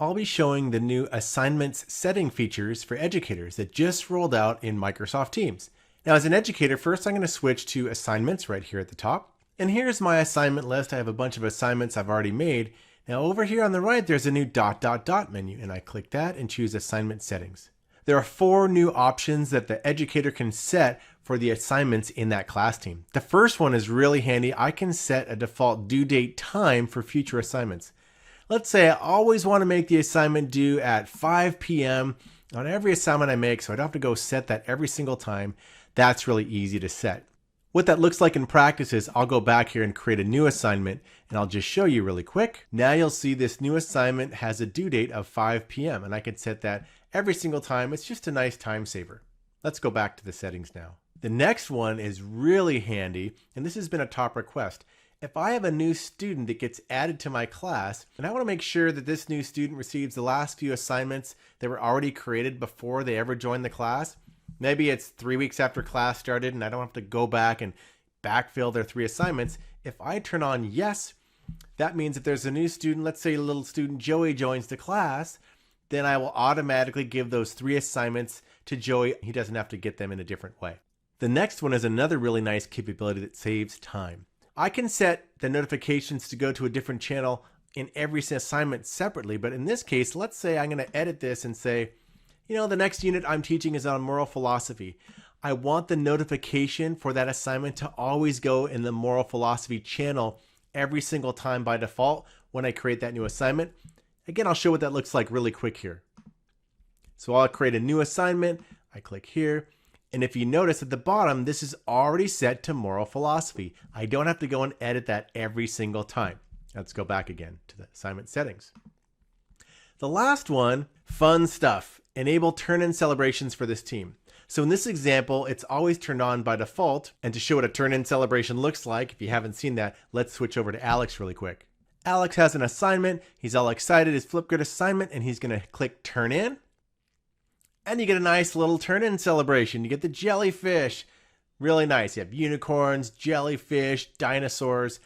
I'll be showing the new assignments setting features for educators that just rolled out in Microsoft Teams. Now, as an educator, first I'm going to switch to assignments right here at the top. And here's my assignment list. I have a bunch of assignments I've already made. Now over here on the right, there's a new ... menu, and I click that and choose assignment settings. There are 4 new options that the educator can set for the assignments in that class team. The first one is really handy. I can set a default due date time for future assignments. Let's say I always want to make the assignment due at 5 p.m. on every assignment I make, so I don't have to go set that every single time. That's really easy to set. What that looks like in practice is I'll go back here and create a new assignment, and I'll just show you really quick. Now you'll see this new assignment has a due date of 5 p.m. and I can set that every single time. It's just a nice time saver. Let's go back to the settings now. The next one is really handy, and this has been a top request. If I have a new student that gets added to my class, and I want to make sure that this new student receives the last few assignments that were already created before they ever joined the class, maybe it's 3 weeks after class started and I don't have to go back and backfill their 3 assignments. If I turn on yes, that means if there's a new student, let's say little student Joey joins the class, then I will automatically give those 3 assignments to Joey. He doesn't have to get them in a different way. The next one is another really nice capability that saves time. I can set the notifications to go to a different channel in every assignment separately, but in this case, let's say I'm going to edit this and say, the next unit I'm teaching is on moral philosophy. I want the notification for that assignment to always go in the moral philosophy channel every single time by default when I create that new assignment. Again, I'll show what that looks like really quick here. So I'll create a new assignment. I click here. And if you notice at the bottom, this is already set to moral philosophy. I don't have to go and edit that every single time. Let's go back again to the assignment settings. The last one, fun stuff. Enable turn-in celebrations for this team. So in this example, it's always turned on by default. And to show what a turn-in celebration looks like, if you haven't seen that, let's switch over to Alex really quick. Alex has an assignment. He's all excited, his Flipgrid assignment, and he's going to click turn in. And you get a nice little turn-in celebration. You get the jellyfish. Really nice. You have unicorns, jellyfish, dinosaurs.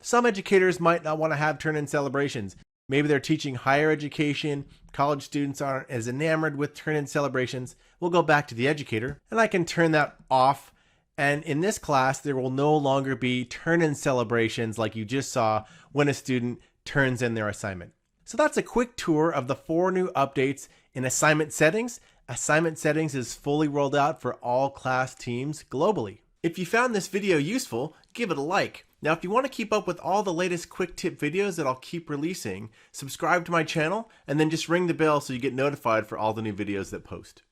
Some educators might not want to have turn-in celebrations. Maybe they're teaching higher education. College students aren't as enamored with turn-in celebrations. We'll go back to the educator, and I can turn that off. And in this class, there will no longer be turn-in celebrations like you just saw when a student turns in their assignment. So that's a quick tour of the 4 new updates in assignment settings. Assignment settings is fully rolled out for all class teams globally. If you found this video useful, give it a like. Now, if you want to keep up with all the latest quick tip videos that I'll keep releasing, subscribe to my channel and then just ring the bell so you get notified for all the new videos that post.